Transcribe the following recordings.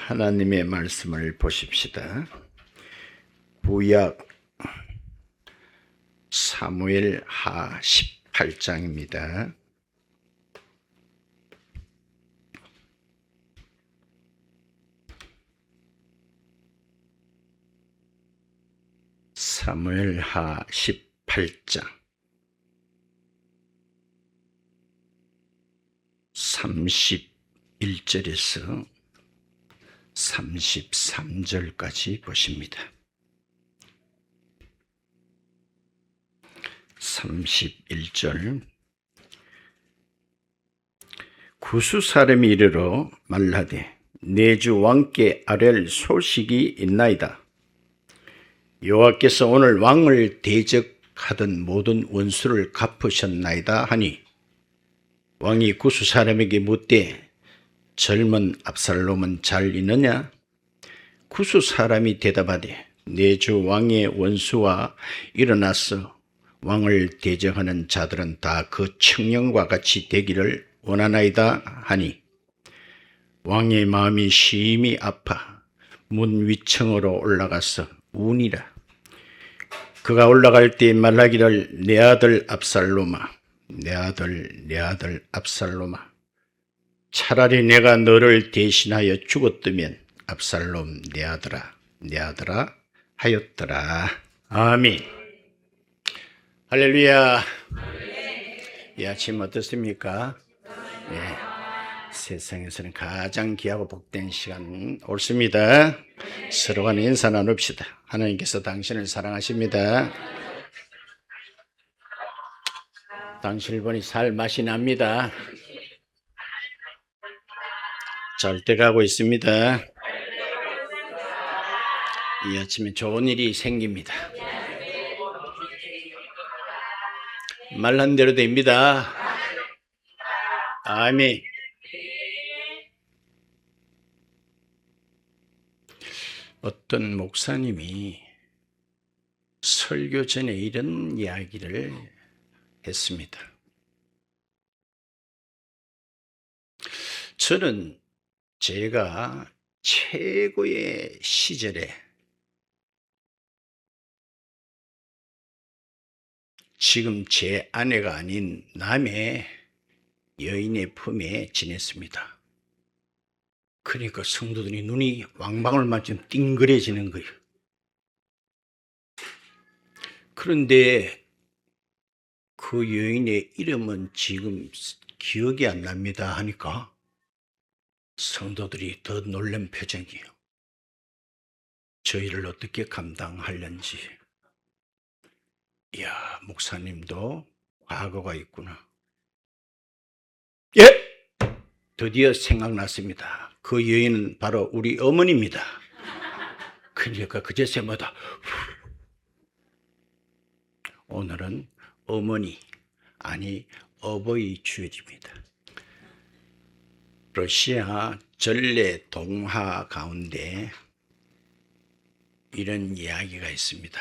하나님의 말씀을 보십시다. 구약 사무엘하 18장입니다. 사무엘하 18장 31절에서 33절까지 보십니다. 31절 구스 사람이 이르러 말하되 내 주 왕께 아랠 소식이 있나이다. 여호와께서 오늘 왕을 대적하던 모든 원수를 갚으셨나이다 하니 왕이 구스 사람에게 묻되 젊은 압살롬은 잘 있느냐? 구스 사람이 대답하되 내 주 왕의 원수와 일어나서 왕을 대적하는 자들은 다 그 청년과 같이 되기를 원하나이다 하니 왕의 마음이 심히 아파 문 위층으로 올라가서 우니라. 그가 올라갈 때 말하기를 내 아들 압살롬아, 내 아들 압살롬아, 차라리 내가 너를 대신하여 죽었다면 압살롬 내 아들아 하였더라. 아멘. 할렐루야. 이 아침 어떻습니까? 네. 세상에서는 가장 귀하고 복된 시간 옳습니다. 서로 간에 인사 나눕시다. 하나님께서 당신을 사랑하십니다. 당신을 보니 살 맛이 납니다. 잘 돼가고 있습니다. 이 아침에 좋은 일이 생깁니다. 말한 대로 됩니다. 아멘. 어떤 목사님이 설교 전에 이런 이야기를 했습니다. 저는 제가 최고의 시절에 지금 제 아내가 아닌 남의 여인의 품에 지냈습니다. 그러니까 성도들이 눈이 왕방울 맞으면 띵그레지는 거예요. 그런데 그 여인의 이름은 지금 기억이 안 납니다 하니까 성도들이 더 놀란 표정이에요. 저희를 어떻게 감당하려는지. 이야, 목사님도 과거가 있구나. 예! 드디어 생각났습니다. 그 여인은 바로 우리 어머니입니다. 그러니까 그제서마다 오늘은 어머니, 아니 어버이 주일입니다. 러시아 전래 동화 가운데 이런 이야기가 있습니다.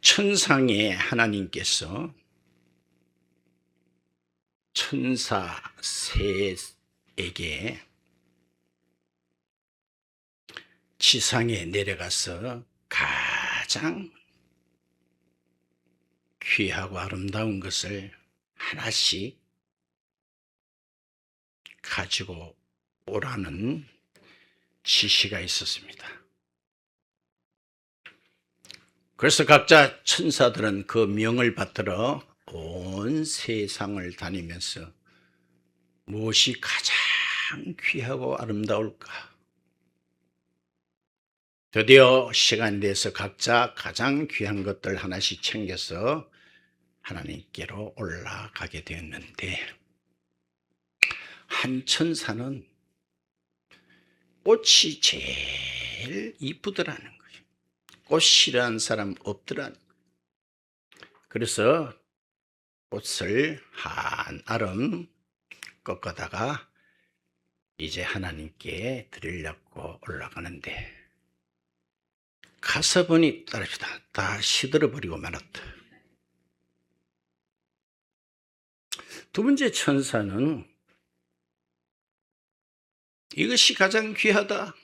천상의 하나님께서 천사 셋에게 지상에 내려가서 가장 귀하고 아름다운 것을 하나씩 가지고 오라는 지시가 있었습니다. 그래서 각자 천사들은 그 명을 받들어 온 세상을 다니면서 무엇이 가장 귀하고 아름다울까? 드디어 시간이 돼서 각자 가장 귀한 것들 하나씩 챙겨서 하나님께로 올라가게 되었는데 한 천사는 꽃이 제일 이쁘더라는 거예요. 꽃 싫어하는 사람 없더라는 거예요. 그래서 꽃을 한 알음 꺾어다가 이제 하나님께 드리려고 올라가는데 가서 보니 따릅시다. 다 시들어 버리고 말았다. 두 번째 천사는 이것이 가장 귀하다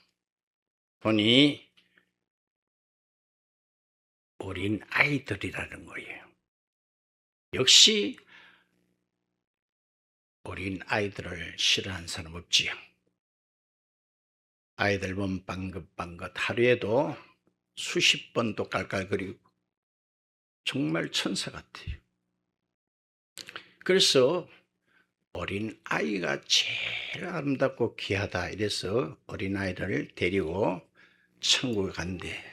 보니 어린 아이들이라는 거예요. 역시 어린 아이들을 싫어하는 사람 없지요. 아이들 보면 빵긋빵긋 하루에도 수십 번도 깔깔거리고 정말 천사 같아요. 그래서 어린 아이가 제일 아름답고 귀하다 이래서 어린 아이를 데리고 천국에 간대.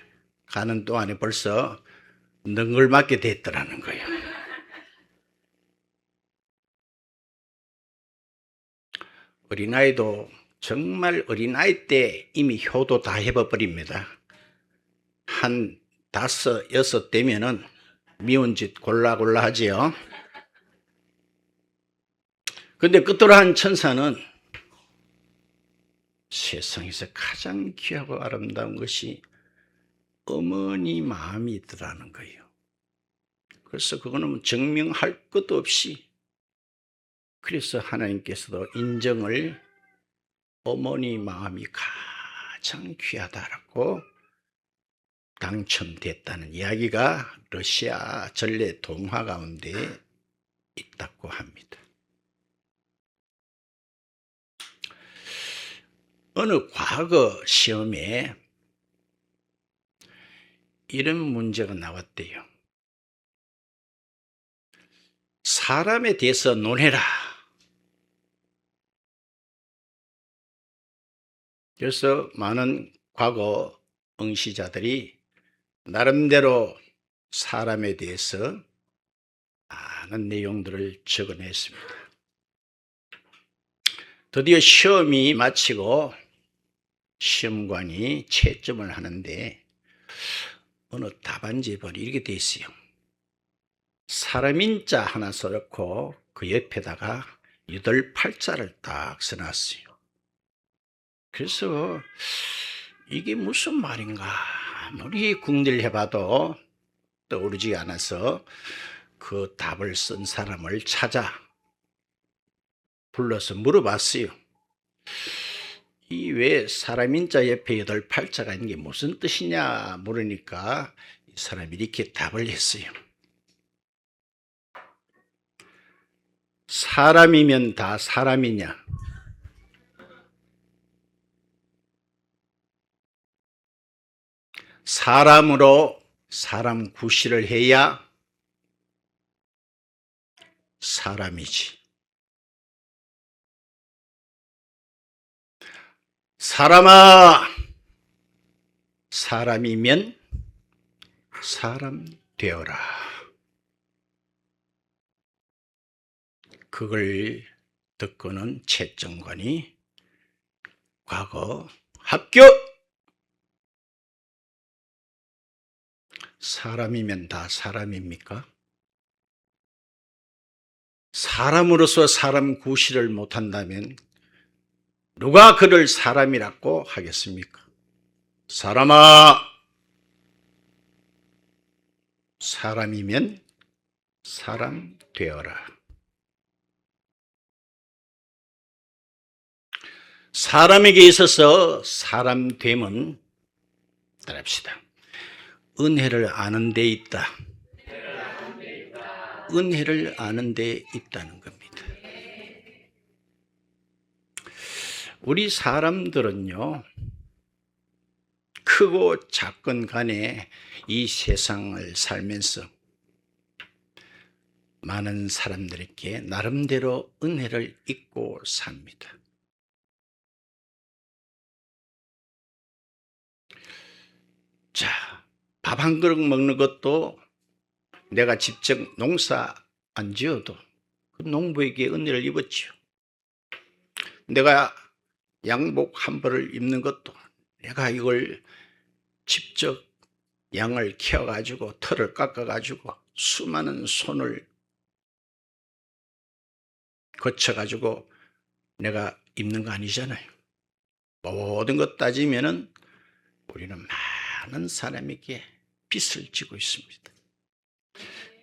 가는 동안에 벌써 능글맞게 됐더라는 거예요. 어린아이도 정말 어린아이 때 이미 효도 다 해버립니다. 한 5, 6 되면은 미운 짓 골라골라 하지요. 근데 끝으로 한 천사는 세상에서 가장 귀하고 아름다운 것이 어머니 마음이더라는 거예요. 그래서 그거는 증명할 것도 없이, 그래서 하나님께서도 인정을 어머니 마음이 가장 귀하다라고 당첨됐다는 이야기가 러시아 전래 동화 가운데 있다고 합니다. 어느 과거 시험에 이런 문제가 나왔대요. 사람에 대해서 논해라. 그래서 많은 과거 응시자들이 나름대로 사람에 대해서 많은 내용들을 적어냈습니다. 드디어 시험이 마치고 시험관이 채점을 하는데 어느 답안지에 보니 이렇게 돼 있어요. 사람인자 하나 써놓고 그 옆에다가 8팔자를 딱 써놨어요. 그래서 이게 무슨 말인가 아무리 궁리를 해봐도 떠오르지 않아서 그 답을 쓴 사람을 찾아 불러서 물어봤어요. 이 왜 사람인자 옆에 8팔자가 있는 게 무슨 뜻이냐 물으니까 이 사람이 이렇게 답을 했어요. 사람이면 다 사람이냐? 사람으로 사람 구실을 해야 사람이지. 사람아, 사람이면 사람 되어라. 그걸 듣고는 채점관이 과거 합격! 사람이면 다 사람입니까? 사람으로서 사람 구실을 못한다면 누가 그를 사람이라고 하겠습니까? 사람아, 사람이면 사람 되어라. 사람에게 있어서 사람됨은 따라합시다. 은혜를 아는 데 있다. 은혜를 아는 데 있다는 겁니다. 우리 사람들은요, 크고 작건 간에 이 세상을 살면서 많은 사람들에게 나름대로 은혜를 잊고 삽니다. 자, 밥 한 그릇 먹는 것도 내가 직접 농사 안 지어도 그 농부에게 은혜를 입었지요. 내가 양복 한 벌을 입는 것도 내가 이걸 직접 양을 키워가지고 털을 깎아가지고 수많은 손을 거쳐가지고 내가 입는 거 아니잖아요. 모든 것 따지면은 우리는 많은 사람에게 빚을 지고 있습니다.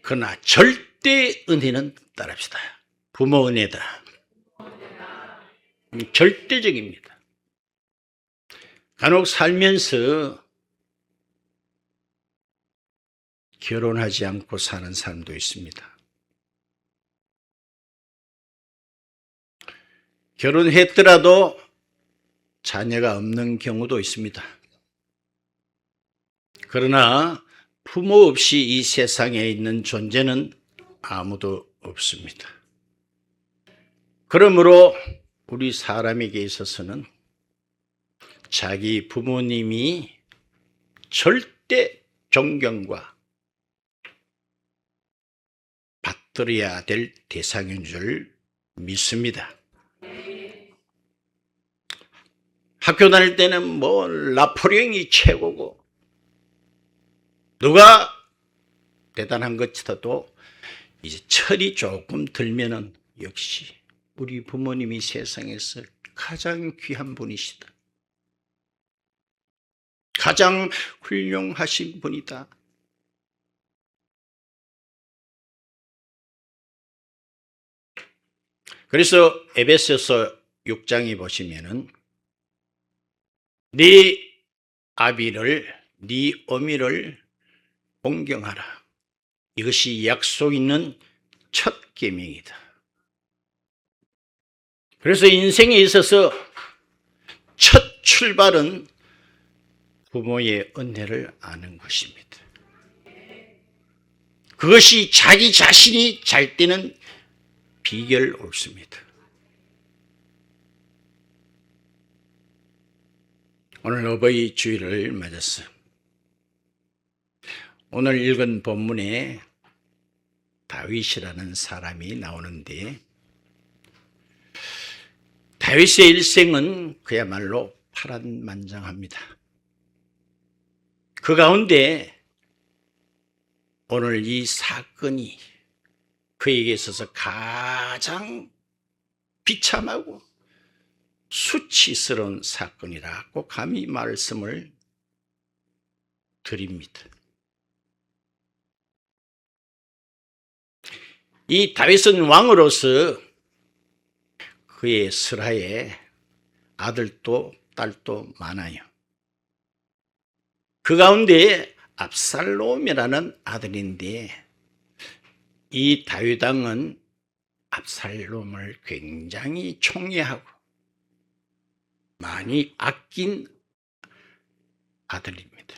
그러나 절대 은혜는 따릅시다. 부모 은혜다. 절대적입니다. 간혹 살면서 결혼하지 않고 사는 사람도 있습니다. 결혼했더라도 자녀가 없는 경우도 있습니다. 그러나 부모 없이 이 세상에 있는 존재는 아무도 없습니다. 그러므로 우리 사람에게 있어서는 자기 부모님이 절대 존경과 받들어야 될 대상인 줄 믿습니다. 학교 다닐 때는 뭐 나폴레옹이 최고고 누가 대단한 것보다도 이제 철이 조금 들면은 역시 우리 부모님이 세상에서 가장 귀한 분이시다. 가장 훌륭하신 분이다. 그래서 에베소서 6장에 보시면은 네 아비를 네 어미를 공경하라. 이것이 약속 있는 첫 계명이다. 그래서 인생에 있어서 첫 출발은 부모의 은혜를 아는 것입니다. 그것이 자기 자신이 잘 때는 비결 없습니다. 오늘 어버이 주일을 맞았어요. 오늘 읽은 본문에 다윗이라는 사람이 나오는데 다윗의 일생은 그야말로 파란만장합니다. 그 가운데 오늘 이 사건이 그에게 있어서 가장 비참하고 수치스러운 사건이라고 감히 말씀을 드립니다. 이 다윗은 왕으로서 그의 설하에 아들도 딸도 많아요. 그 가운데 압살롬이라는 아들인데 이 다윗 왕은 압살롬을 굉장히 총애하고 많이 아낀 아들입니다.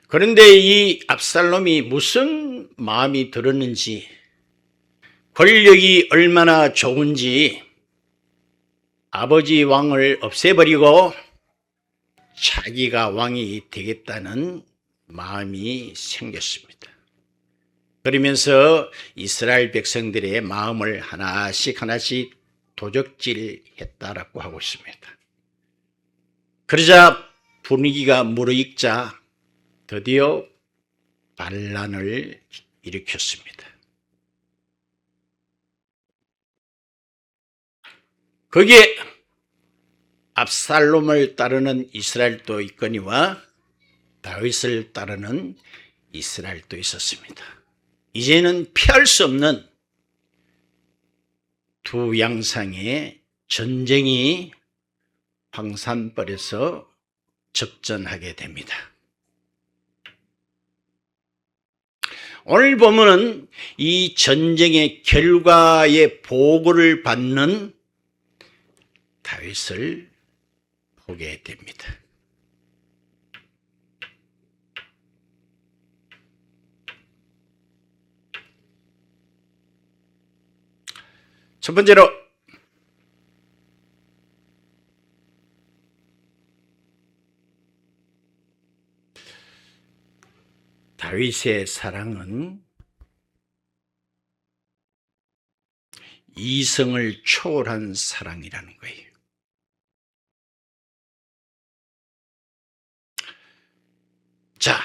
그런데 이 압살롬이 무슨 마음이 들었는지, 권력이 얼마나 좋은지 아버지 왕을 없애버리고 자기가 왕이 되겠다는 마음이 생겼습니다. 그러면서 이스라엘 백성들의 마음을 하나씩 하나씩 도적질했다라고 하고 있습니다. 그러자 분위기가 무르익자 드디어 반란을 일으켰습니다. 거기에 압살롬을 따르는 이스라엘도 있거니와 다윗을 따르는 이스라엘도 있었습니다. 이제는 피할 수 없는 두 양상의 전쟁이 황산벌에서 접전하게 됩니다. 오늘 보면은 이 전쟁의 결과의 보고를 받는 다윗을 보게 됩니다. 첫 번째로 다윗의 사랑은 이성을 초월한 사랑이라는 거예요. 자,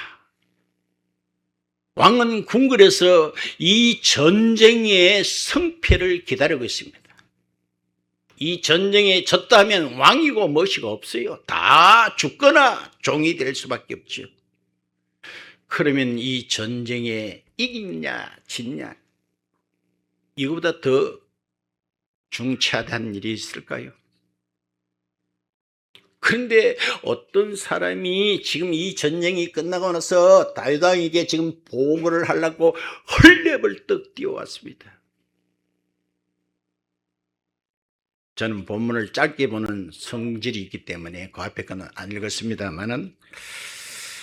왕은 궁궐에서 이 전쟁의 성패를 기다리고 있습니다. 이 전쟁에 졌다 하면 왕이고 무엇이고 없어요. 다 죽거나 종이 될 수밖에 없죠. 그러면 이 전쟁에 이기냐 짓냐, 이거보다 더 중차대한 일이 있을까요? 그런데 어떤 사람이 지금 이 전쟁이 끝나고 나서 다윗 왕에게 지금 보고를 하려고 헐레벌떡 뛰어왔습니다. 저는 본문을 짧게 보는 성질이 있기 때문에 그 앞에 거는 안 읽었습니다만은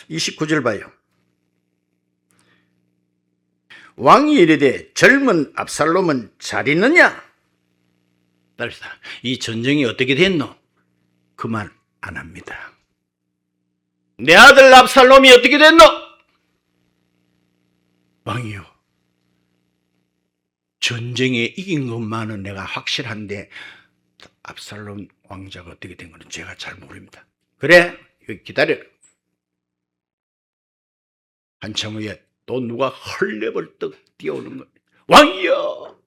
29절 봐요. 왕이 이르되 젊은 압살롬은 잘 있느냐? 이 전쟁이 어떻게 됐노? 그 말 안 합니다. 내 아들 압살롬이 어떻게 됐노? 왕이요, 전쟁에 이긴 것만은 내가 확실한데 압살롬 왕자가 어떻게 된 거는 제가 잘 모릅니다. 그래, 여기 기다려. 한참 후에 또 누가 헐레벌떡 뛰어오는 거예요. 왕이여!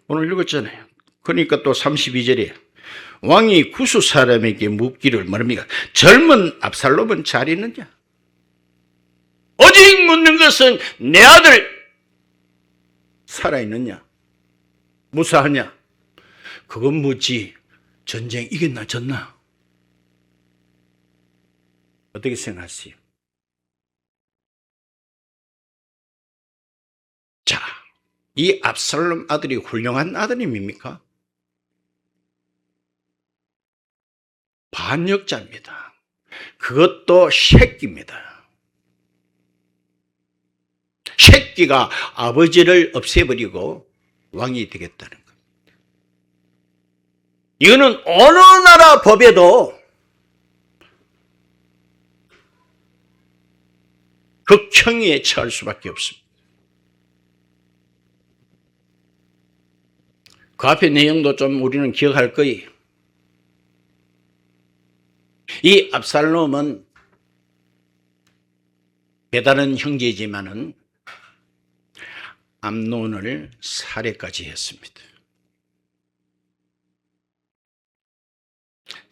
오늘 읽었잖아요. 그러니까 또 32절에 왕이 구수 사람에게 묻기를 말합니까? 젊은 압살롬은 잘 있느냐? 오직 묻는 것은 내 아들 살아있느냐? 무사하냐? 그건 묻지 전쟁 이겼나 졌나? 어떻게 생각하세요? 자, 이 압살롬 아들이 훌륭한 아들입니까? 반역자입니다. 그것도 새끼입니다. 새끼가 아버지를 없애버리고 왕이 되겠다는 겁니다. 이거는 어느 나라 법에도 극형에 처할 수밖에 없습니다. 그 앞에 내용도 좀 우리는 기억할 거예요. 이 압살롬은 배다른 형제이지만은 암논을 살해까지 했습니다.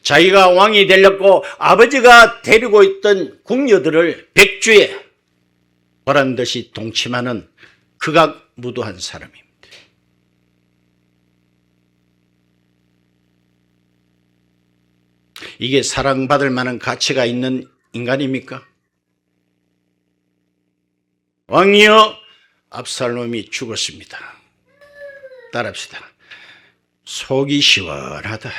자기가 왕이 되려고 아버지가 데리고 있던 궁녀들을 백주에 보란 듯이 동침하는 극악무도한 사람입니다. 이게 사랑받을 만한 가치가 있는 인간입니까? 왕이여, 압살롬이 죽었습니다. 따라합시다. 속이 시원하다.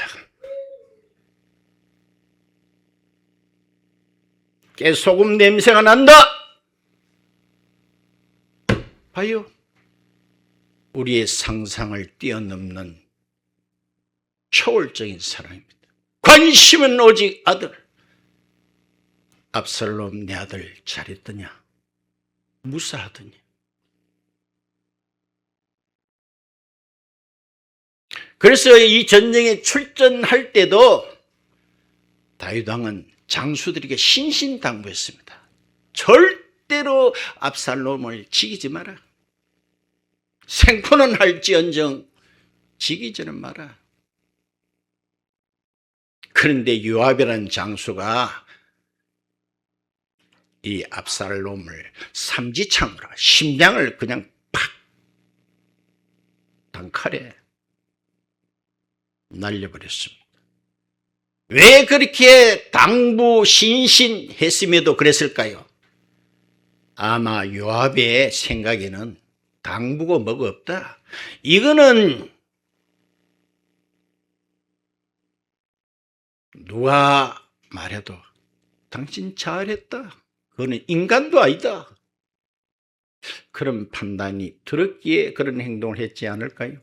깨소금 냄새가 난다. 봐요. 우리의 상상을 뛰어넘는 초월적인 사랑입니다. 관심은 오직 아들. 압살롬 내 아들 잘했더냐? 무사하더냐? 그래서 이 전쟁에 출전할 때도 다윗 왕은 장수들에게 신신당부했습니다. 절대로 압살롬을 죽이지 마라. 생포는 할지언정 죽이지는 마라. 그런데 요압이라는 장수가 이 압살롬을 삼지창으로 심장을 그냥 팍 단칼에 날려버렸습니다. 왜 그렇게 당부신신했음에도 그랬을까요? 아마 요압의 생각에는 당부고 뭐가 없다. 이거는 누가 말해도 당신 잘했다. 그거는 인간도 아니다. 그런 판단이 들었기에 그런 행동을 했지 않을까요?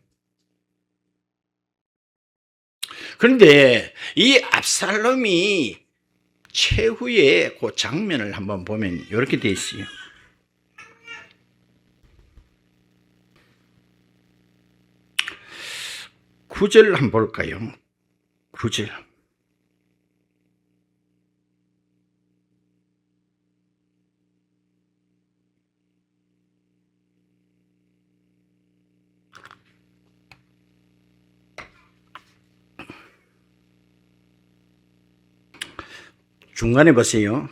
그런데 이 압살롬이 최후의 그 장면을 한번 보면 이렇게 돼 있어요. 9절 한번 볼까요? 9절. 중간에 보세요.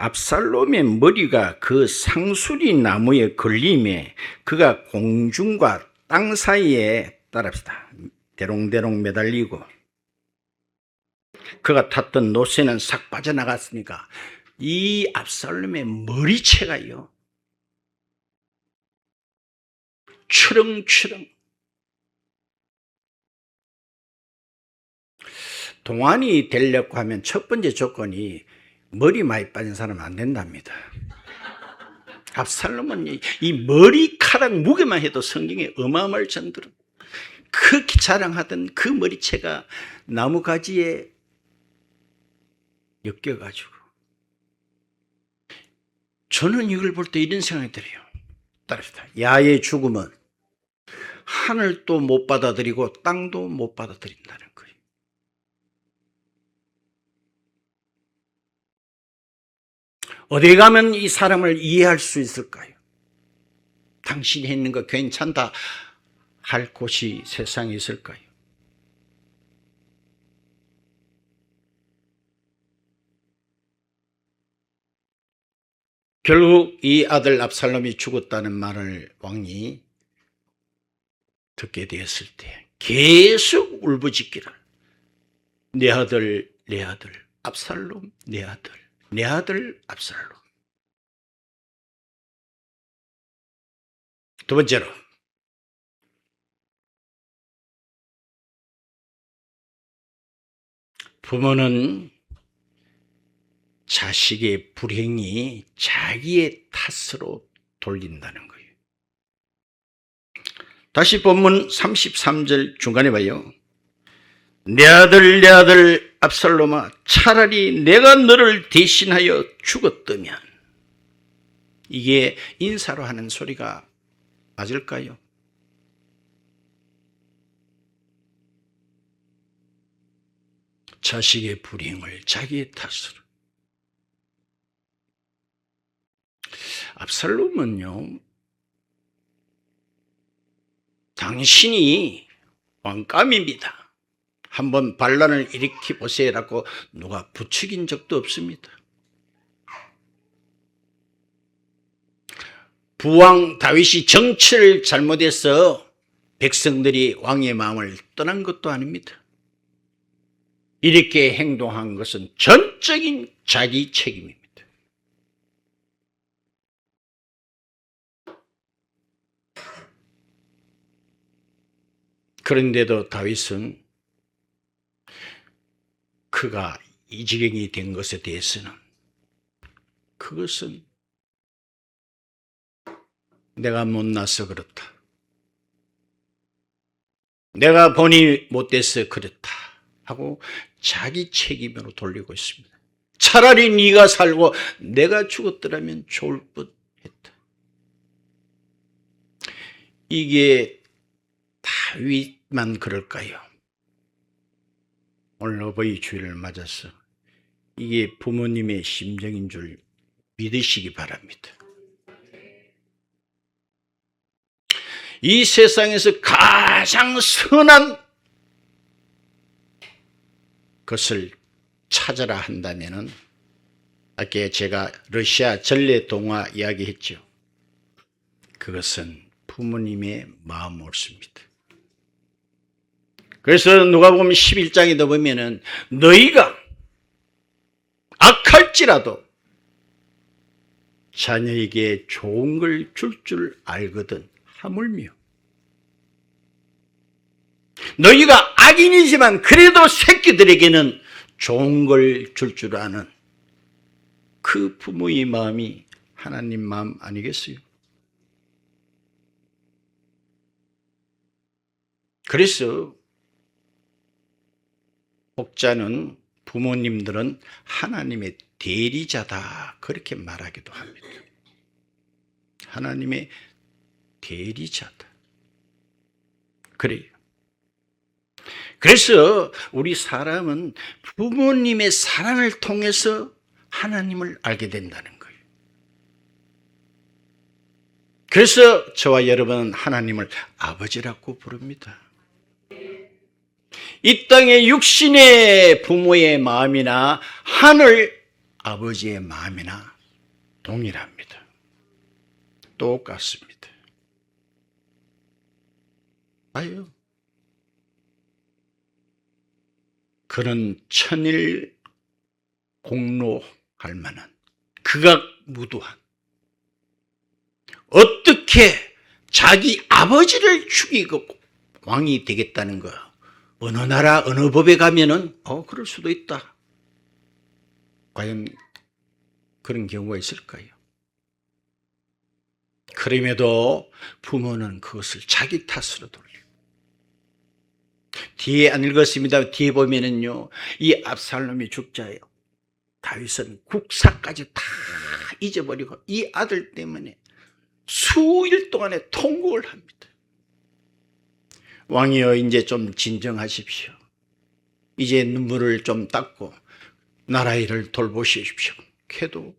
압살롬의 머리가 그 상수리 나무에 걸림에 그가 공중과 땅 사이에 따라합시다. 대롱대롱 매달리고 그가 탔던 노새는 싹 빠져나갔으니까 이 압살롬의 머리채가요 추렁추렁. 동안이 되려고 하면 첫 번째 조건이 머리 많이 빠진 사람은 안 된답니다. 압살롬은 이 머리카락 무게만 해도 성경에 어마어마할 정도로 그렇게 자랑하던 그 머리채가 나무가지에 엮여가지고 저는 이걸 볼 때 이런 생각이 들어요. 따라합시다. 야의 죽음은 하늘도 못 받아들이고 땅도 못 받아들인다는 거예요. 어디 가면 이 사람을 이해할 수 있을까요? 당신이 했는 거 괜찮다 할 곳이 세상에 있을까요? 결국 이 아들 압살롬이 죽었다는 말을 왕이 듣게 되었을 때 계속 울부짖기를 내 아들 내 아들 압살롬 내 아들 내 아들 압살롬. 두 번째로 부모는 자식의 불행이 자기의 탓으로 돌린다는 거예요. 다시 본문 33절 중간에 봐요. 내 아들 압살롬아 차라리 내가 너를 대신하여 죽었더면. 이게 인사로 하는 소리가 맞을까요? 자식의 불행을 자기의 탓으로. 압살롬은요, 당신이 왕감입니다. 한번 반란을 일으켜 보세요라고 누가 부추긴 적도 없습니다. 부왕 다윗이 정치를 잘못해서 백성들이 왕의 마음을 떠난 것도 아닙니다. 이렇게 행동한 것은 전적인 자기 책임입니다. 그런데도 다윗은 그가 이 지경이 된 것에 대해서는 그것은 내가 못나서 그렇다. 내가 본이 못돼서 그렇다 하고 자기 책임으로 돌리고 있습니다. 차라리 네가 살고 내가 죽었더라면 좋을 뻔했다. 이게 다윗만 그럴까요? 오늘 어버이 주일을 맞아서 이게 부모님의 심정인 줄 믿으시기 바랍니다. 이 세상에서 가장 선한 것을 찾아라 한다면은 아까 제가 러시아 전래 동화 이야기했죠. 그것은 부모님의 마음 옳습니다. 그래서 누가복음 11장에도 보면은 너희가 악할지라도 자녀에게 좋은 걸 줄 알거든 하물며 너희가 악인이지만 그래도 새끼들에게는 좋은 걸 줄 아는 그 부모의 마음이 하나님 마음 아니겠어요? 그래서 혹자는 부모님들은 하나님의 대리자다 그렇게 말하기도 합니다. 하나님의 대리자다. 그래요. 그래서 우리 사람은 부모님의 사랑을 통해서 하나님을 알게 된다는 거예요. 그래서 저와 여러분은 하나님을 아버지라고 부릅니다. 이 땅의 육신의 부모의 마음이나 하늘 아버지의 마음이나 동일합니다. 똑같습니다. 아유, 그는 천일 공로할 만한 극악무도한, 어떻게 자기 아버지를 죽이고 왕이 되겠다는 거, 어느 나라 어느 법에 가면은 그럴 수도 있다. 과연 그런 경우가 있을까요? 그럼에도 부모는 그것을 자기 탓으로 돌려요. 뒤에 안 읽었습니다. 뒤에 보면은요, 이 압살롬이 죽자요, 다윗은 국사까지 다 잊어버리고 이 아들 때문에 수일 동안에 통곡을 합니다. 왕이여, 이제 좀 진정하십시오. 이제 눈물을 좀 닦고 나라 일을 돌보십시오. 해도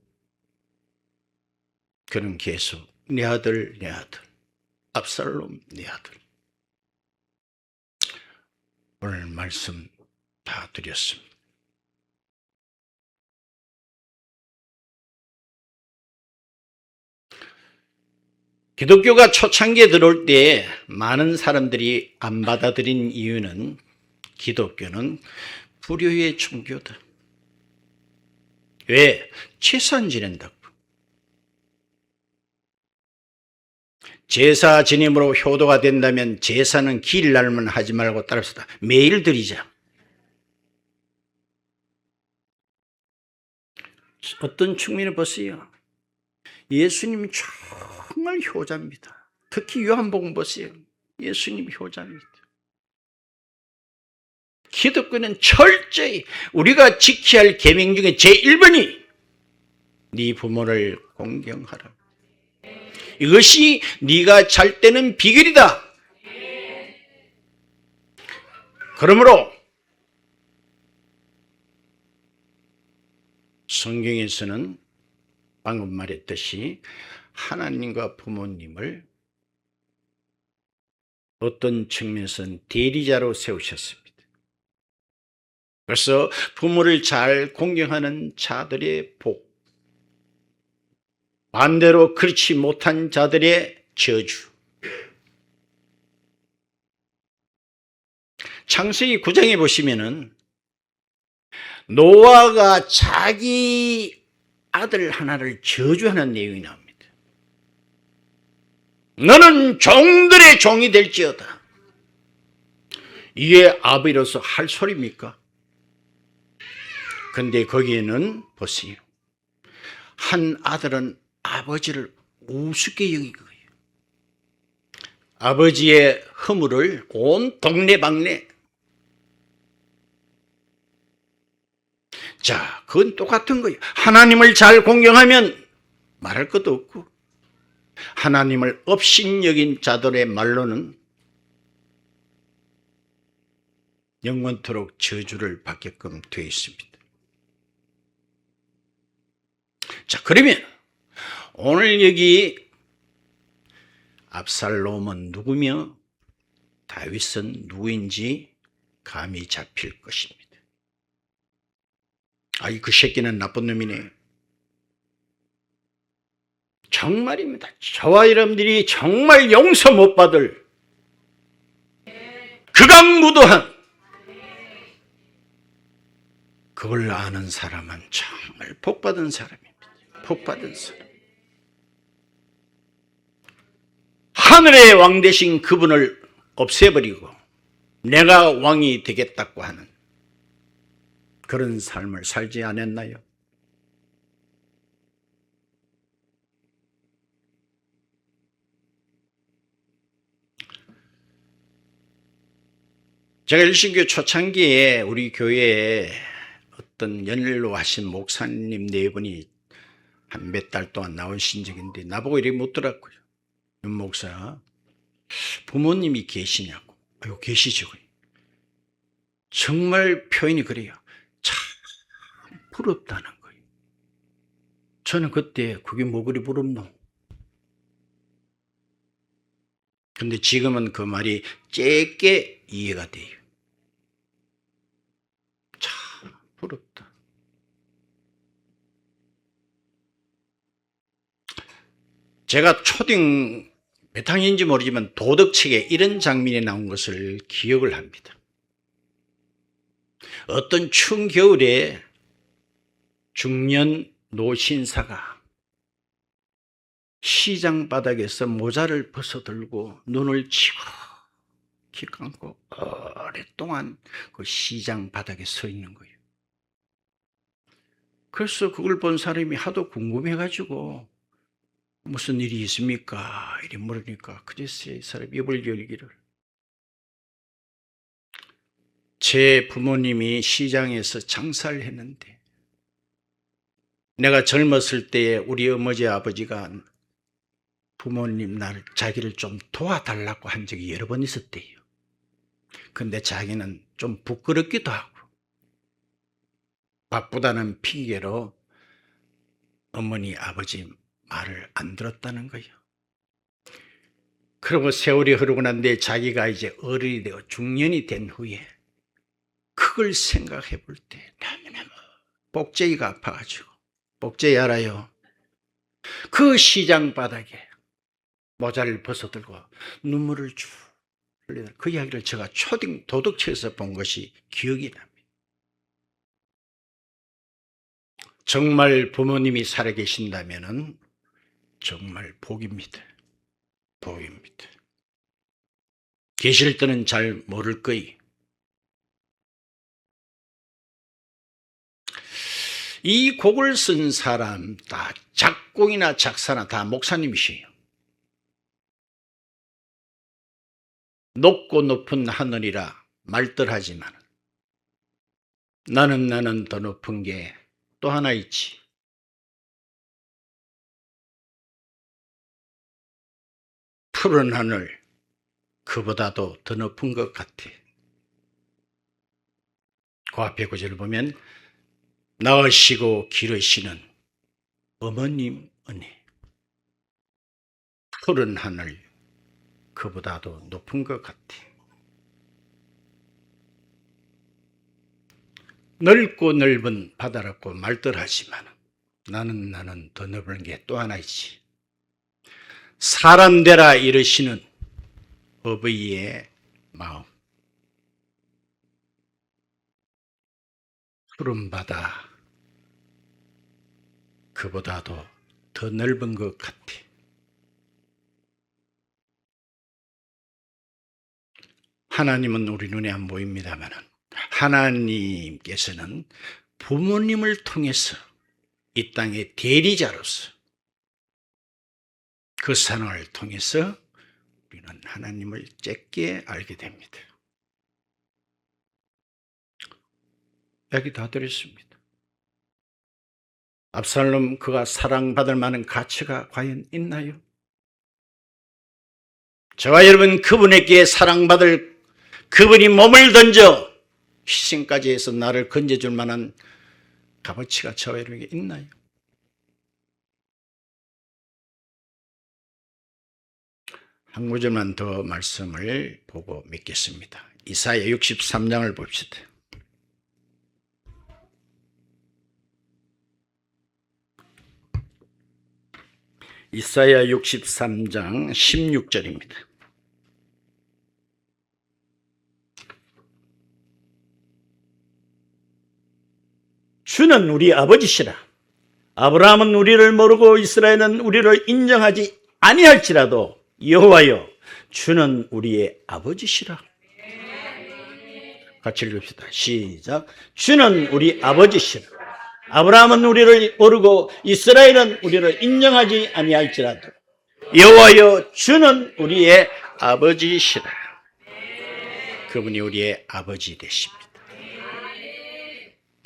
그는 계속 내 아들, 내 아들, 압살롬 내 아들. 오늘 말씀 다 드렸습니다. 기독교가 초창기에 들어올 때 많은 사람들이 안 받아들인 이유는, 기독교는 불효의 종교다. 왜? 제사 지낸다고. 제사 지냄으로 효도가 된다면 제사는 기일 날만 하지 말고 따라서 매일 드리자. 어떤 측면을 보세요. 예수님이 정말 효자입니다. 특히 요한복음 보세요. 예수님 효자입니다. 기독교는 철저히 우리가 지켜야 할 계명 중에 제1번이 네 부모를 공경하라. 이것이 네가 잘 때는 비결이다. 그러므로 성경에서는 방금 말했듯이 하나님과 부모님을 어떤 측면에서는 대리자로 세우셨습니다. 그래서 부모를 잘 공경하는 자들의 복, 반대로 그렇지 못한 자들의 저주. 창세기 9장에 보시면은 노아가 자기 아들 하나를 저주하는 내용이 나옵니다. 너는 종들의 종이 될지어다. 이게 아버지로서 할 소리입니까? 근데 거기에는 보세요. 한 아들은 아버지를 우습게 여긴 거예요. 아버지의 허물을 온 동네방네. 자, 그건 똑같은 거예요. 하나님을 잘 공경하면 말할 것도 없고, 하나님을 업신여긴 자들의 말로는 영원토록 저주를 받게끔 되어 있습니다. 자, 그러면 오늘 여기 압살롬은 누구며 다윗은 누구인지 감이 잡힐 것입니다. 아이, 그 새끼는 나쁜 놈이네. 정말입니다. 저와 여러분들이 정말 용서 못 받을 극악무도한, 그걸 아는 사람은 정말 복받은 사람입니다. 복받은 사람. 하늘의 왕 되신 그분을 없애버리고 내가 왕이 되겠다고 하는 그런 삶을 살지 않았나요? 제가 일신교 초창기에 우리 교회에 어떤 연로하신 목사님 네 분이 한 몇 달 동안 나오신 적인데 나보고 이렇게 묻더라고요. 윤 목사, 부모님이 계시냐고. 아이고, 계시죠. 정말 표현이 그래요. 참 부럽다는 거예요. 저는 그때 그게 뭐 그리 부럽노? 근데 지금은 그 말이 짧게 이해가 돼요. 참 부럽다. 제가 초등 몇 학년인지 모르지만 도덕책에 이런 장면이 나온 것을 기억을 합니다. 어떤 추운 겨울에 중년 노신사가 시장 바닥에서 모자를 벗어들고 눈을 치고 키 감고 오랫동안 그 시장 바닥에 서 있는 거예요. 그래서 그걸 본 사람이 하도 궁금해가지고 무슨 일이 있습니까? 이래 물으니까 그제서야 이 사람이 입을 열기를, 제 부모님이 시장에서 장사를 했는데 내가 젊었을 때에 우리 어머니 아버지가 부모님 자기를 좀 도와달라고 한 적이 여러 번 있었대요. 근데 자기는 좀 부끄럽기도 하고 바쁘다는 핑계로 어머니 아버지 말을 안 들었다는 거예요. 그리고 세월이 흐르고 난 뒤에 자기가 이제 어른이 되어 중년이 된 후에 그걸 생각해 볼 때 너무너무 복제기가 아파가지고, 복제기 알아요? 그 시장 바닥에 모자를 벗어들고 눈물을 쭉 흘리는 그 이야기를 제가 초등 도덕책에서 본 것이 기억이 납니다. 정말 부모님이 살아계신다면 정말 복입니다. 복입니다. 계실 때는 잘 모를 거이. 이 곡을 쓴 사람 다 작곡이나 작사나 다 목사님이시에요. 높고 높은 하늘이라 말들하지만 나는 더 높은 게 또 하나 있지. 푸른 하늘, 그보다도 더 높은 것 같아. 그 앞에 구절을 보면 낳으시고 기르시는 어머님 은혜, 푸른 하늘, 그보다도 높은 것 같아. 넓고 넓은 바다라고 말들 하지만 나는 더 넓은 게 또 하나 있지. 사람 되라 이르시는 어버이의 마음, 푸른 바다, 그보다도 더 넓은 것 같아. 하나님은 우리 눈에 안 보입니다만 하나님께서는 부모님을 통해서 이 땅의 대리자로서 그 상황을 통해서 우리는 하나님을 쬐게 알게 됩니다. 이야기 다 드렸습니다. 압살롬 그가 사랑받을 만한 가치가 과연 있나요? 저와 여러분 그분에게 사랑받을, 그분이 몸을 던져 희생까지 해서 나를 건져줄 만한 값어치가 저와 여러분에게 있나요? 한 구절만 더 말씀을 보고 맺겠습니다. 이사야 63장을 봅시다. 이사야 63장 16절입니다. 주는 우리 아버지시라. 아브라함은 우리를 모르고 이스라엘은 우리를 인정하지 아니할지라도 여호와여, 주는 우리의 아버지시라. 같이 읽읍시다. 시작. 주는 우리 아버지시라. 아브라함은 우리를 모르고 이스라엘은 우리를 인정하지 아니할지라도 여호와여, 주는 우리의 아버지시라. 그분이 우리의 아버지 되십니다.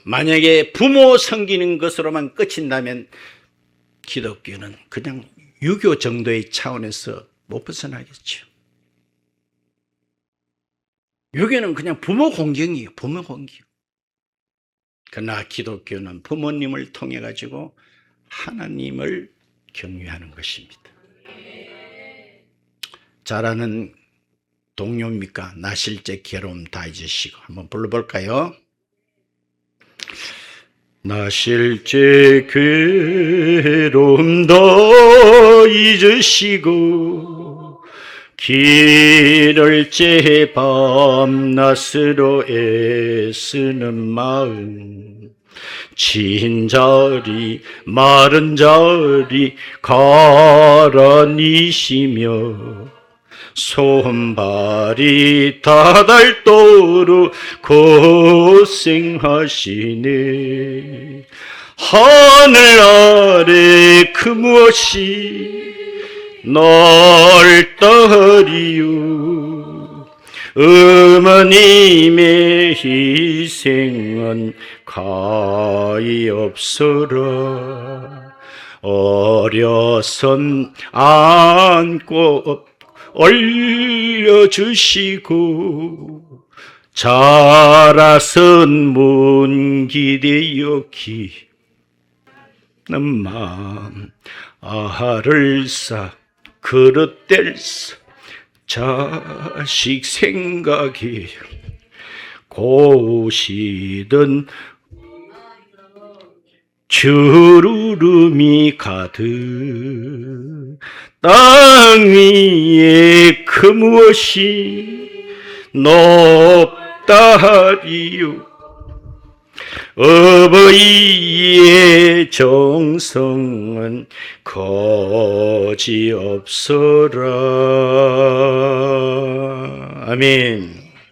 만약에 부모 섬기는 것으로만 끝인다면 기독교는 그냥 유교 정도의 차원에서 못 벗어나겠죠. 유교는 그냥 부모 공경이에요. 부모 공경. 그러나 기독교는 부모님을 통해 가지고 하나님을 경외하는 것입니다. 잘 아는 동요입니까? 나 실제 괴로움 다 잊으시고. 한번 불러볼까요? 나 실제 괴로움도 잊으시고 길을 째 밤낮으로 애쓰는 마음 진자리 마른 자리 가라니시며 손발이 다닳도록 고생하시네. 하늘 아래 그 무엇이 널 따리요. 어머님의 희생은 가히 없어라. 어려선 안고 올려주시고 자라선 문기대어 기는 마음 아를 싸 그릇될 자식 생각이 고시던 주르름이 가득 땅 위에 그 무엇이 높다리요. 어버이의 정성은 거지 없어라. 아멘.